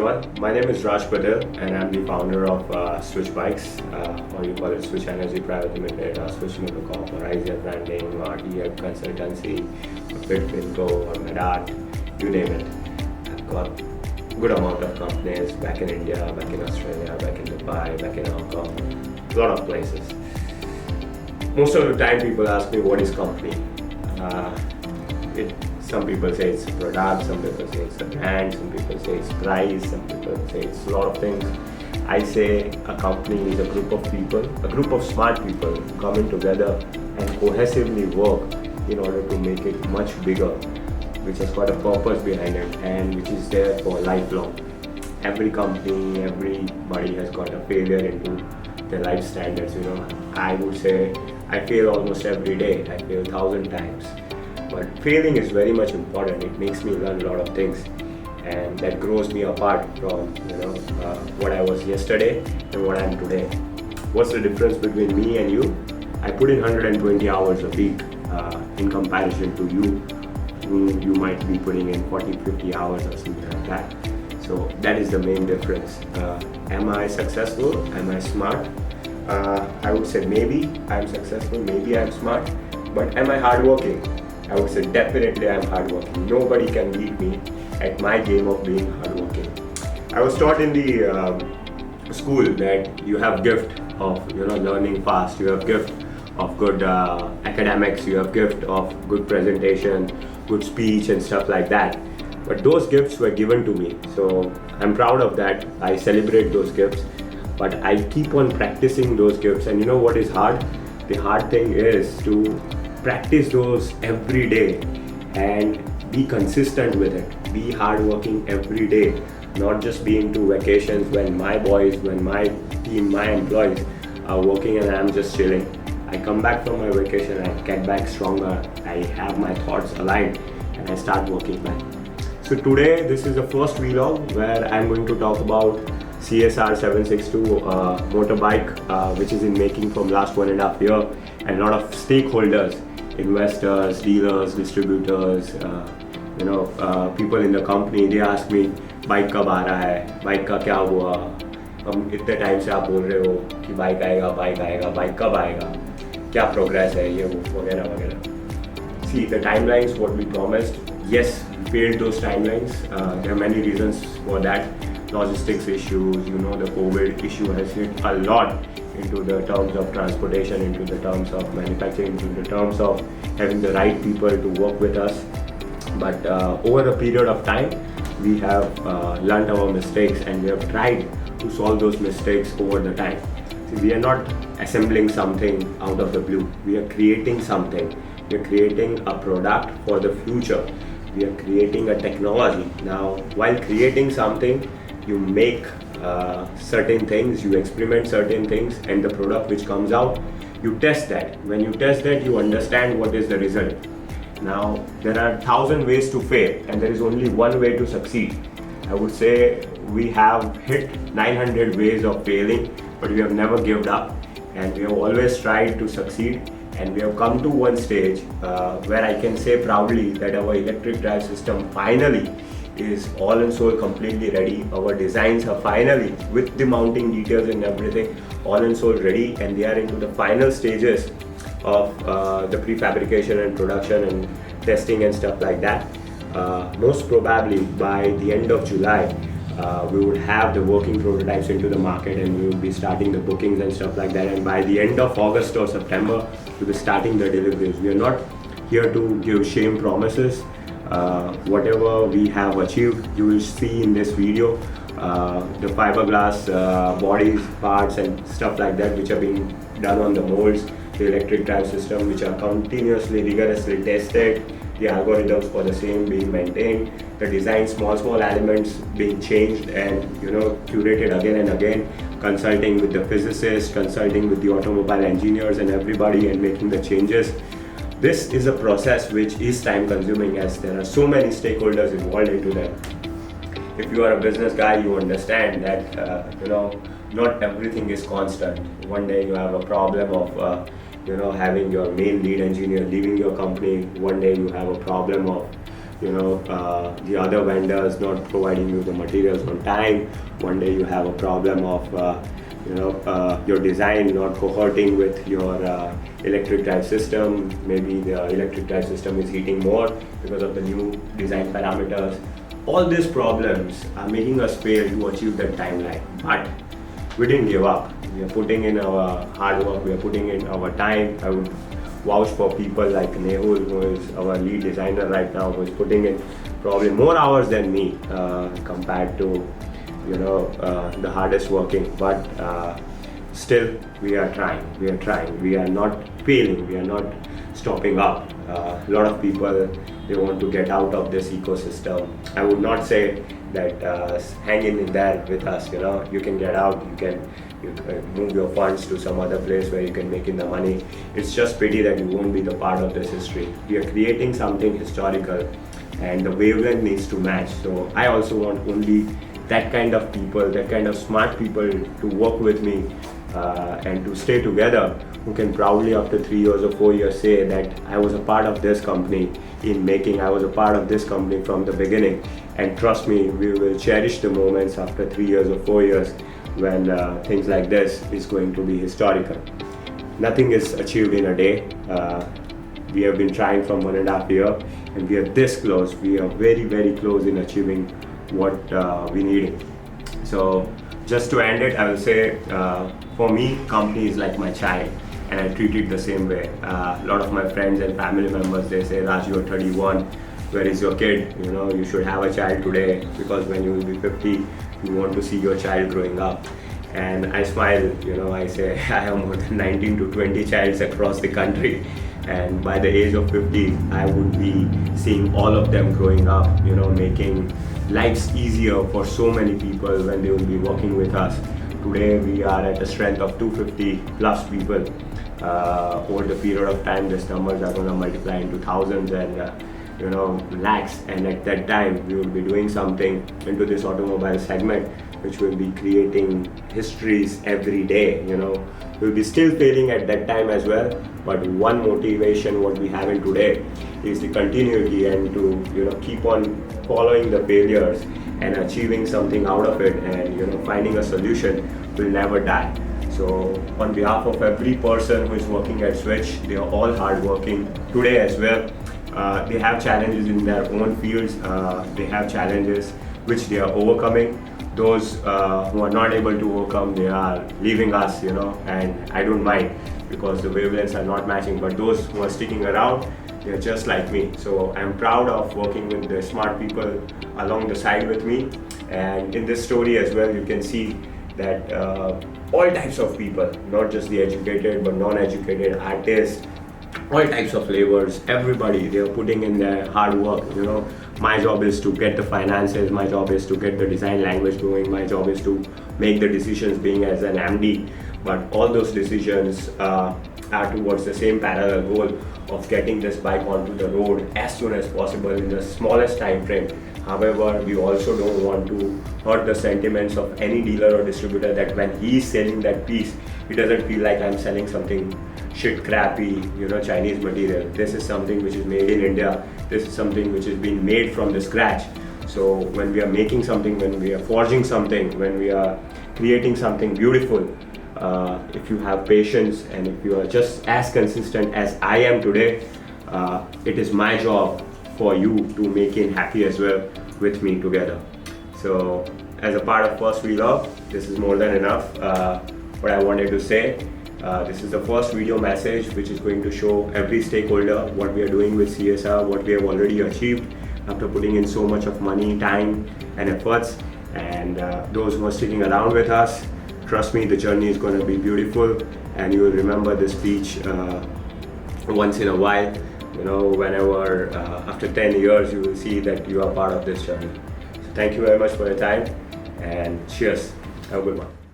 everyone. My name is Raj Patel and I'm the founder of Switch Bikes, or you call it Switch Energy Private Limited, or Switch Motorcorp, or IZF Branding, or DF Consultancy, or Bitfinco, or Medat, you name it. I've got good amount of companies back in India, back in Australia, back in Dubai, back in Hong Kong, a lot of places. Most of the time people ask me what is company. Some people say it's a product, some people say it's a brand, some people say it's price, some people say it's a lot of things. I say a company is a group of people, a group of smart people coming together and cohesively work in order to make it much bigger, which has got a purpose behind it and which is there for lifelong. Every company, everybody has got a failure into their life standards. I would say I fail almost every day. I fail 1,000 times. But failing is very much important. It makes me learn a lot of things, and that grows me apart from what I was yesterday and what I am today. What's the difference between me and you? I put in 120 hours a week in comparison to you, who you might be putting in 40-50 hours or something like that. So that is the main difference. Am I successful? Am I smart? I would say maybe I'm successful, maybe I'm smart, but am I hardworking? I would say definitely I'm hardworking. Nobody can beat me at my game of being hardworking. I was taught in the school that you have gift of learning fast. You have gift of good academics. You have gift of good presentation, good speech and stuff like that. But those gifts were given to me, so I'm proud of that. I celebrate those gifts, but I keep on practicing those gifts. And you know what is hard? The hard thing is to practice those every day and be consistent with it. Be hardworking every day, not just being to vacations when my boys, when my team, my employees are working and I'm just chilling. I come back from my vacation, I get back stronger, I have my thoughts aligned and I start working back. So today this is the first vlog where I'm going to talk about CSR762 motorbike, which is in making from last 1.5 years, and a lot of stakeholders, investors, dealers, distributors, people in the company, they ask me, bike कब आ रहा है, bike का क्या हुआ, हम इतने time से आप बोल रहे हो कि बाइक आएगा, बाइक कब आएगा, क्या प्रोग्रेस है, ये वो वगैरह वगैरह. See, the timelines, what we promised, yes, we failed those timelines. There are many reasons for that. Logistics issues, the COVID issue has hit a lot into the terms of transportation, into the terms of manufacturing, into the terms of having the right people to work with us. But over a period of time, we have learned our mistakes and we have tried to solve those mistakes over the time. See, we are not assembling something out of the blue. We are creating something. We are creating a product for the future. We are creating a technology. Now, while creating something, you make certain things, you experiment certain things, and the product which comes out, you test that. When you test that, you understand what is the result. Now, there are 1,000 ways to fail, and there is only one way to succeed. I would say we have hit 900 ways of failing, but we have never given up, and we have always tried to succeed. And we have come to one stage where I can say proudly that our electric drive system finally is all and soul completely ready. Our designs are finally, with the mounting details and everything, all and soul ready, and they are into the final stages of the prefabrication and production and testing and stuff like that. Most probably by the end of July, we would have the working prototypes into the market and we will be starting the bookings and stuff like that. And by the end of August or September, we'll be starting the deliveries. We are not here to give shame promises. Whatever we have achieved, you will see in this video. The fiberglass bodies, parts and stuff like that which are being done on the molds, the electric drive system which are continuously, rigorously tested, the algorithms for the same being maintained, the design, small elements being changed and curated again and again, consulting with the physicists, consulting with the automobile engineers and everybody and making the changes. This is a process which is time consuming as there are so many stakeholders involved into that. If you are a business guy, you understand that not everything is constant. One day you have a problem of having your main lead engineer leaving your company. One day you have a problem of the other vendors not providing you the materials on time. One day you have a problem of your design not cohorting with your electric drive system. Maybe the electric drive system is heating more because of the new design parameters. All these problems are making us fail to achieve that timeline. But we didn't give up. We are putting in our hard work, we are putting in our time. I would vouch for people like Nehul, who is our lead designer right now, who is putting in probably more hours than me compared to the hardest working. But still we are trying, we are not failing, we are not stopping up. A lot of people, they want to get out of this ecosystem. I would not say that hang in there with us, you can get out, you can move your funds to some other place where you can make in the money. It's just pity that you won't be the part of this history. We are creating something historical and the wavelength needs to match. So I also want only that kind of people, that kind of smart people to work with me and to stay together, who can proudly after 3 years or 4 years say that I was a part of this company in making, I was a part of this company from the beginning. And trust me, we will cherish the moments after 3 years or 4 years when things like this is going to be historical. Nothing is achieved in a day. We have been trying from 1.5 years and we are this close. We are very, very close in achieving what we needed. So just to end it, I will say for me, company is like my child and I treat it the same way. A lot of my friends and family members, they say, Raj, you're 31, where is your kid? You should have a child today, because when you will be 50, you want to see your child growing up. And I smile, I say I have more than 19 to 20 childs across the country. And by the age of 50, I would be seeing all of them growing up, making lives easier for so many people when they will be working with us. Today, we are at a strength of 250 plus people. Over the period of time, these numbers are going to multiply into thousands and lakhs. And at that time, we will be doing something into this automobile segment, which will be creating histories every day. We'll be still failing at that time as well, but one motivation what we have in today is the continuity and to keep on following the failures and achieving something out of it, and finding a solution will never die. So on behalf of every person who is working at Switch, they are all hardworking today as well. They have challenges in their own fields. They have challenges which they are overcoming. Those who are not able to overcome, they are leaving us, and I don't mind, because the wavelengths are not matching. But those who are sticking around, they are just like me. So I'm proud of working with the smart people along the side with me. And in this story as well, you can see that all types of people, not just the educated but non-educated, artists, all types of laborers, everybody, they are putting in their hard work. My job is to get the finances, my job is to get the design language going, my job is to make the decisions being as an MD. But all those decisions are towards the same parallel goal of getting this bike onto the road as soon as possible in the smallest time frame. However, we also don't want to hurt the sentiments of any dealer or distributor, that when he is selling that piece, he doesn't feel like I'm selling something shit crappy, Chinese material. This is something which is made in India. This is something which is being made from the scratch. So when we are making something, when we are forging something, when we are creating something beautiful, if you have patience and if you are just as consistent as I am today, it is my job for you to make it happy as well with me together. So as a part of First We Love, this is more than enough. What I wanted to say, this is the first video message which is going to show every stakeholder what we are doing with CSR, what we have already achieved after putting in so much of money, time and efforts. And those who are sticking around with us, trust me, the journey is going to be beautiful, and you will remember this speech once in a while. Whenever after 10 years you will see that you are part of this journey. So thank you very much for your time, and cheers. Have a good one.